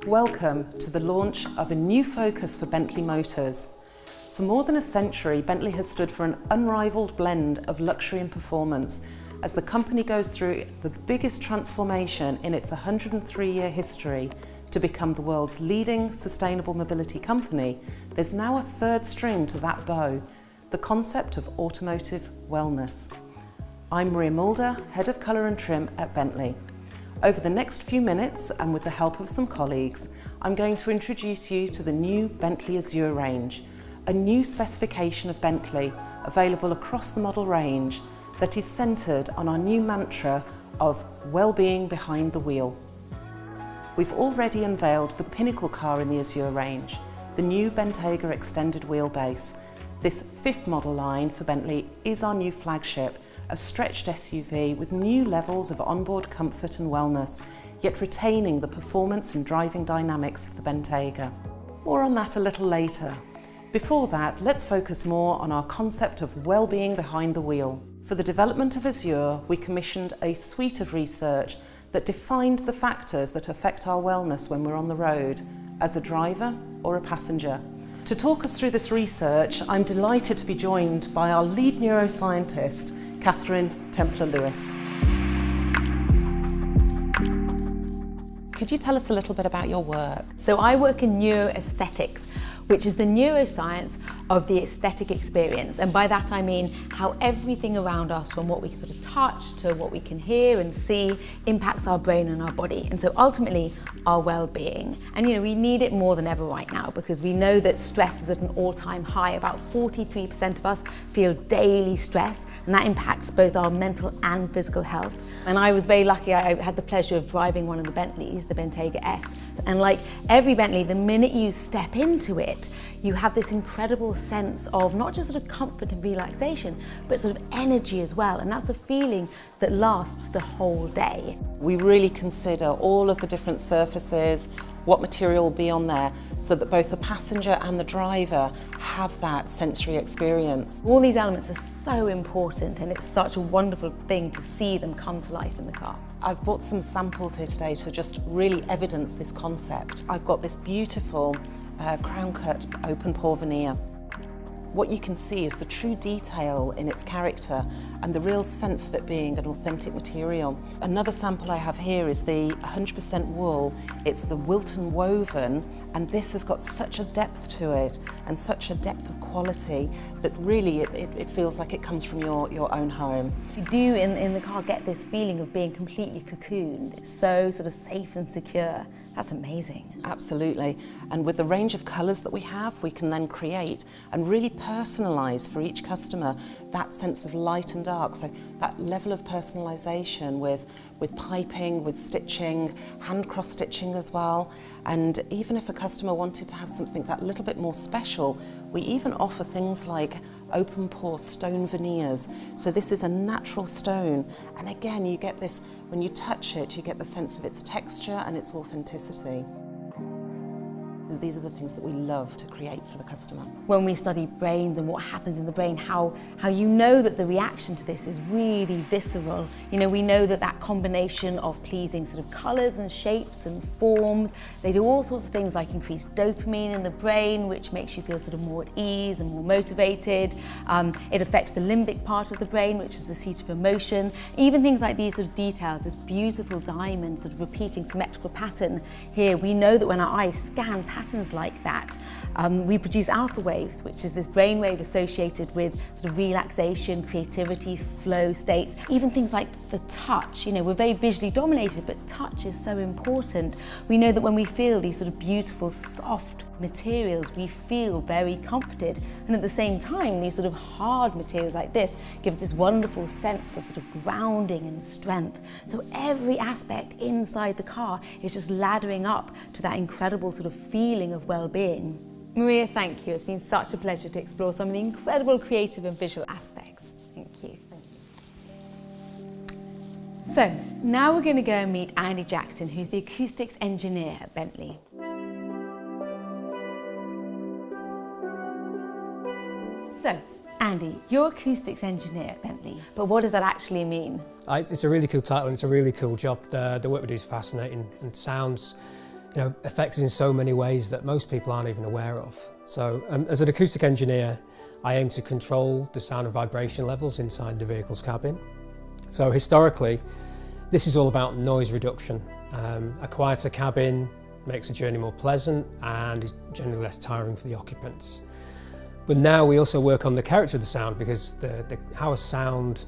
Welcome to the launch of a new focus for Bentley Motors. For more than a century, Bentley has stood for an unrivaled blend of luxury and performance. As the company goes through the biggest transformation in its 103-year history to become the world's leading sustainable mobility company, there's now a third string to that bow, the concept of automotive wellness. I'm Maria Mulder, Head of Colour and Trim at Bentley. Over the next few minutes, and with the help of some colleagues, I'm going to introduce you to the new Bentley Azure range, a new specification of Bentley available across the model range that is centred on our new mantra of well-being behind the wheel. We've already unveiled the pinnacle car in the Azure range, the new Bentayga extended wheelbase. This fifth model line for Bentley is our new flagship, a stretched SUV with new levels of onboard comfort and wellness, yet retaining the performance and driving dynamics of the Bentayga. More on that a little later. Before that, let's focus more on our concept of well-being behind the wheel. For the development of Azure, we commissioned a suite of research that defined the factors that affect our wellness when we're on the road, as a driver or a passenger. To talk us through this research, I'm delighted to be joined by our lead neuroscientist, Catherine Templer-Lewis. Could you tell us a little bit about your work? So I work in neuroaesthetics, which is the neuroscience of the aesthetic experience. And by that I mean how everything around us, from what we sort of touch to what we can hear and see, impacts our brain and our body. And so ultimately, our well-being. And we need it more than ever right now, because we know that stress is at an all-time high. About 43% of us feel daily stress, and that impacts both our mental and physical health. And I was very lucky, I had the pleasure of driving one of the Bentleys, the Bentayga S. And like every Bentley, the minute you step into it, you have this incredible sense of not just sort of comfort and relaxation, but sort of energy as well. And that's a feeling that lasts the whole day. We really consider all of the different surfaces, what material will be on there, so that both the passenger and the driver have that sensory experience. All these elements are so important, and it's such a wonderful thing to see them come to life in the car. I've brought some samples here today to just really evidence this concept. I've got this beautiful crown cut open pore veneer. What you can see is the true detail in its character and the real sense of it being an authentic material. Another sample I have here is the 100% wool. It's the Wilton woven, and this has got such a depth to it and such a depth of quality that really it feels like it comes from your own home. You do in the car get this feeling of being completely cocooned. It's so sort of safe and secure. That's amazing. Absolutely. And with the range of colours that we have, we can then create and really personalise for each customer that sense of light and dark. So that level of personalisation with piping, with stitching, hand cross stitching as well. And even if a customer wanted to have something that little bit more special, we even offer things like open pore stone veneers. So this is a natural stone, and again you get this, when you touch it, you get the sense of its texture and its authenticity. These are the things that we love to create for the customer. When we study brains and what happens in the brain, how you know that the reaction to this is really visceral. We know that combination of pleasing sort of colours and shapes and forms, they do all sorts of things like increase dopamine in the brain, which makes you feel sort of more at ease and more motivated. It affects the limbic part of the brain, which is the seat of emotion. Even things like these sort of details, this beautiful diamond sort of repeating symmetrical pattern here, we know that when our eyes scan patterns like that, we produce alpha waves, which is this brainwave associated with sort of relaxation, creativity, flow states. Even things like the touch, we're very visually dominated, but touch is so important. We know that when we feel these sort of beautiful, soft materials, we feel very comforted. And at the same time, these sort of hard materials like this gives this wonderful sense of sort of grounding and strength. So every aspect inside the car is just laddering up to that incredible sort of feeling of well-being. Maria, thank you. It's been such a pleasure to explore some of the incredible creative and visual aspects. Thank you. So now we're going to go and meet Andy Jackson, who's the acoustics engineer at Bentley. So Andy, you're acoustics engineer at Bentley, but what does that actually mean? It's a really cool title and it's a really cool job. The work we do is fascinating and sounds, affects us in so many ways that most people aren't even aware of. So as an acoustic engineer, I aim to control the sound and vibration levels inside the vehicle's cabin. So historically, this is all about noise reduction. A quieter cabin makes a journey more pleasant and is generally less tiring for the occupants. But now we also work on the character of the sound because how a sound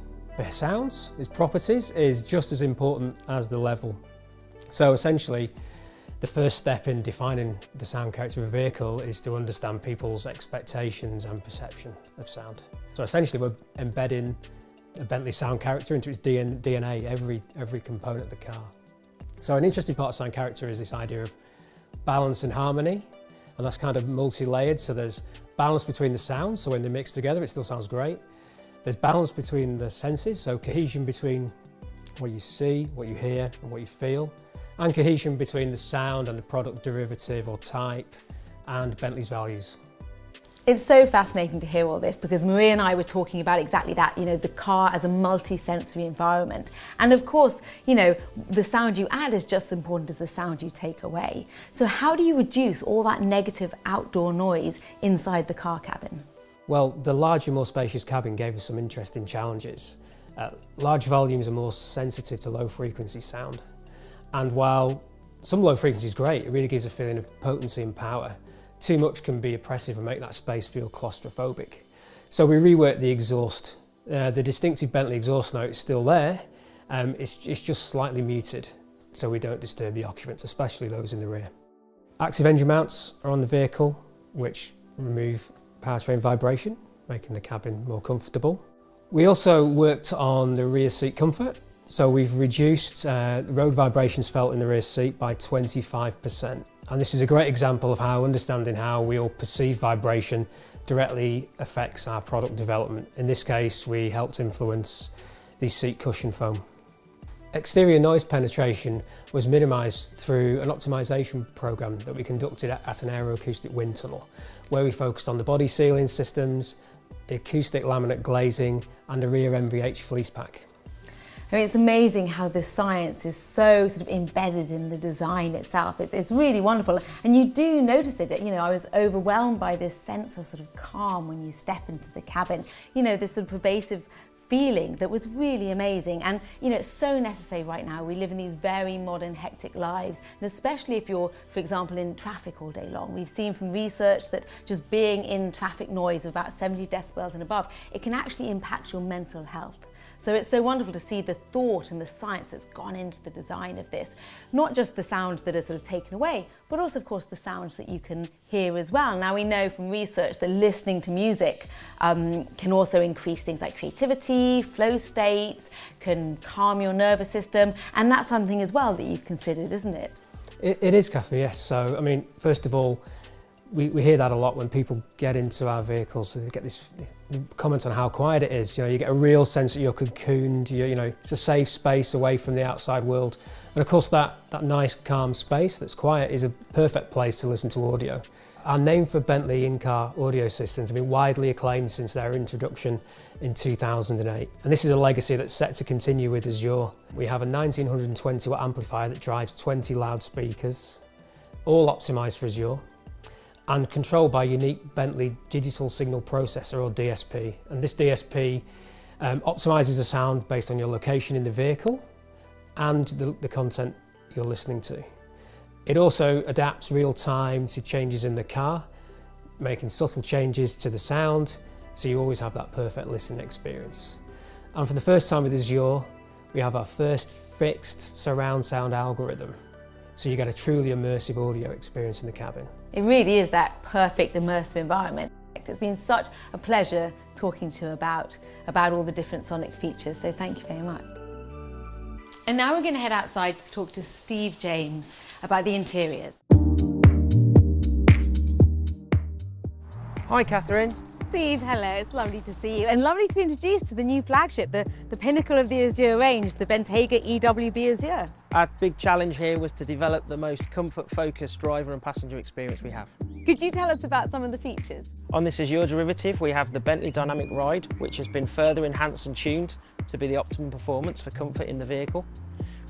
sounds, its properties, is just as important as the level. So essentially, the first step in defining the sound character of a vehicle is to understand people's expectations and perception of sound. So essentially, we're embedding a Bentley sound character into its DNA, every component of the car. So an interesting part of sound character is this idea of balance and harmony, and that's kind of multi-layered. So there's balance between the sounds, so when they're mixed together, it still sounds great. There's balance between the senses, so cohesion between what you see, what you hear, and what you feel, and cohesion between the sound and the product derivative or type and Bentley's values. It's so fascinating to hear all this because Maria and I were talking about exactly that, the car as a multi-sensory environment. And of course, the sound you add is just as important as the sound you take away. So how do you reduce all that negative outdoor noise inside the car cabin? Well, the larger, more spacious cabin gave us some interesting challenges. Large volumes are more sensitive to low frequency sound. And while some low frequency is great, it really gives a feeling of potency and power. Too much can be oppressive and make that space feel claustrophobic. So we reworked the exhaust. The distinctive Bentley exhaust note is still there, it's just slightly muted so we don't disturb the occupants, especially those in the rear. Active engine mounts are on the vehicle, which remove powertrain vibration, making the cabin more comfortable. We also worked on the rear seat comfort. So we've reduced road vibrations felt in the rear seat by 25%. And this is a great example of how understanding how we all perceive vibration directly affects our product development. In this case, we helped influence the seat cushion foam. Exterior noise penetration was minimised through an optimisation programme that we conducted at an aeroacoustic wind tunnel, where we focused on the body sealing systems, the acoustic laminate glazing and the rear MVH fleece pack. It's amazing how this science is so sort of embedded in the design itself. It's really wonderful. And you do notice it, I was overwhelmed by this sense of sort of calm when you step into the cabin. This sort of pervasive feeling that was really amazing. And it's so necessary right now. We live in these very modern, hectic lives, and especially if you're, for example, in traffic all day long. We've seen from research that just being in traffic noise of about 70 decibels and above, it can actually impact your mental health. So it's so wonderful to see the thought and the science that's gone into the design of this. Not just the sounds that are sort of taken away, but also, of course, the sounds that you can hear as well. Now, we know from research that listening to music can also increase things like creativity, flow states, can calm your nervous system, and that's something as well that you've considered, isn't it? It is, Catherine, yes. So, first of all, we hear that a lot when people get into our vehicles. So they get this comment on how quiet it is. You get a real sense that you're cocooned. It's a safe space away from the outside world. And of course, that nice, calm space that's quiet is a perfect place to listen to audio. Our name for Bentley in-car audio systems have been widely acclaimed since their introduction in 2008. And this is a legacy that's set to continue with Azure. We have a 1920 watt amplifier that drives 20 loudspeakers, all optimized for Azure, and controlled by a unique Bentley Digital Signal Processor, or DSP. And this DSP optimizes the sound based on your location in the vehicle and the content you're listening to. It also adapts real time to changes in the car, making subtle changes to the sound, so you always have that perfect listening experience. And for the first time with Azure, we have our first fixed surround sound algorithm. So you get a truly immersive audio experience in the cabin. It really is that perfect immersive environment. It's been such a pleasure talking to you about all the different sonic features, so thank you very much. And now we're going to head outside to talk to Steve James about the interiors. Hi Catherine, Steve, hello, it's lovely to see you and lovely to be introduced to the new flagship, the pinnacle of the Azure range, the Bentayga EWB Azure. Our big challenge here was to develop the most comfort-focused driver and passenger experience we have. Could you tell us about some of the features? On this Azure derivative, we have the Bentley Dynamic Ride, which has been further enhanced and tuned to be the optimum performance for comfort in the vehicle.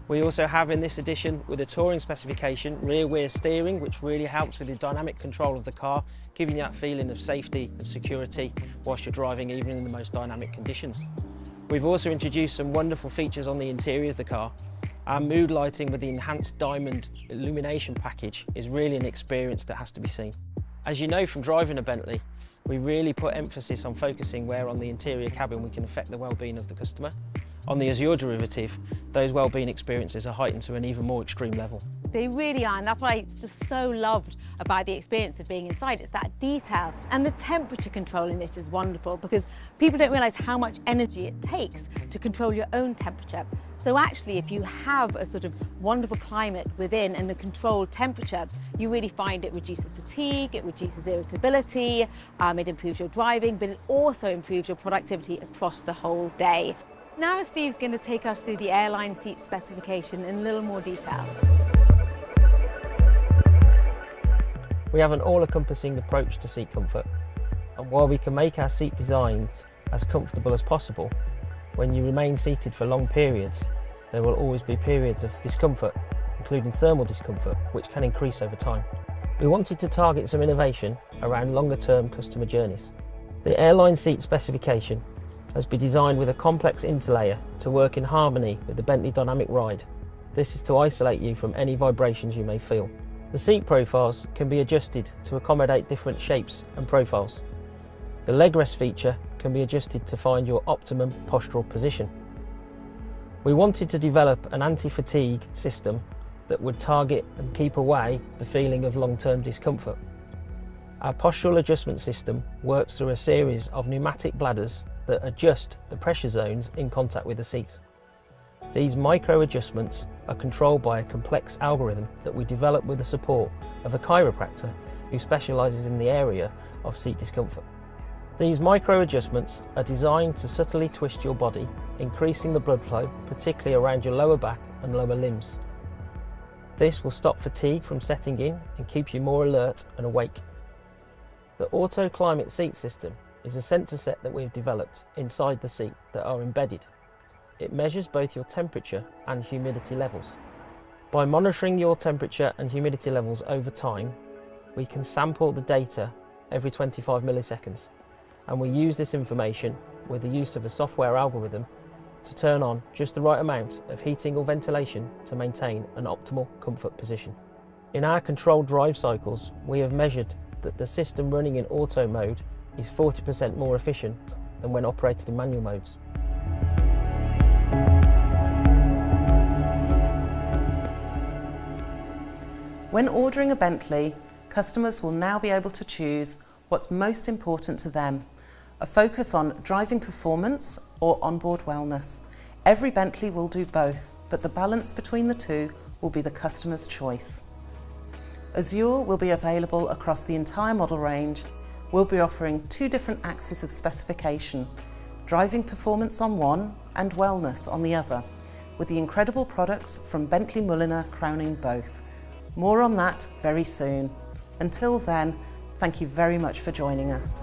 We also have in this edition, with a touring specification, rear-wheel steering, which really helps with the dynamic control of the car, giving you that feeling of safety and security whilst you're driving, even in the most dynamic conditions. We've also introduced some wonderful features on the interior of the car. Our mood lighting with the enhanced diamond illumination package is really an experience that has to be seen. As you know from driving a Bentley, we really put emphasis on focusing where on the interior cabin we can affect the well-being of the customer. On the Azure derivative, those well-being experiences are heightened to an even more extreme level. They really are, and that's what I just so loved about the experience of being inside. It's that detail, and the temperature control in it is wonderful because people don't realise how much energy it takes to control your own temperature. So actually, if you have a sort of wonderful climate within and a controlled temperature, you really find it reduces fatigue, it reduces irritability, it improves your driving, but it also improves your productivity across the whole day. Now Steve's going to take us through the airline seat specification in a little more detail. We have an all-encompassing approach to seat comfort, and while we can make our seat designs as comfortable as possible, when you remain seated for long periods, there will always be periods of discomfort, including thermal discomfort, which can increase over time. We wanted to target some innovation around longer-term customer journeys. The airline seat specification has been designed with a complex interlayer to work in harmony with the Bentley Dynamic Ride. This is to isolate you from any vibrations you may feel. The seat profiles can be adjusted to accommodate different shapes and profiles. The leg rest feature can be adjusted to find your optimum postural position. We wanted to develop an anti-fatigue system that would target and keep away the feeling of long-term discomfort. Our postural adjustment system works through a series of pneumatic bladders that adjust the pressure zones in contact with the seat. These micro adjustments are controlled by a complex algorithm that we developed with the support of a chiropractor who specialises in the area of seat discomfort. These micro adjustments are designed to subtly twist your body, increasing the blood flow, particularly around your lower back and lower limbs. This will stop fatigue from setting in and keep you more alert and awake. The Auto Climate Seat System is a sensor set that we've developed inside the seat that are embedded. It measures both your temperature and humidity levels. By monitoring your temperature and humidity levels over time, we can sample the data every 25 milliseconds, and we use this information with the use of a software algorithm to turn on just the right amount of heating or ventilation to maintain an optimal comfort position. In our controlled drive cycles, we have measured that the system running in auto mode is 40% more efficient than when operated in manual modes. When ordering a Bentley, customers will now be able to choose what's most important to them, a focus on driving performance or onboard wellness. Every Bentley will do both, but the balance between the two will be the customer's choice. Azure will be available across the entire model range. We'll be offering two different axes of specification, driving performance on one and wellness on the other, with the incredible products from Bentley Mulliner crowning both. More on that very soon. Until then, thank you very much for joining us.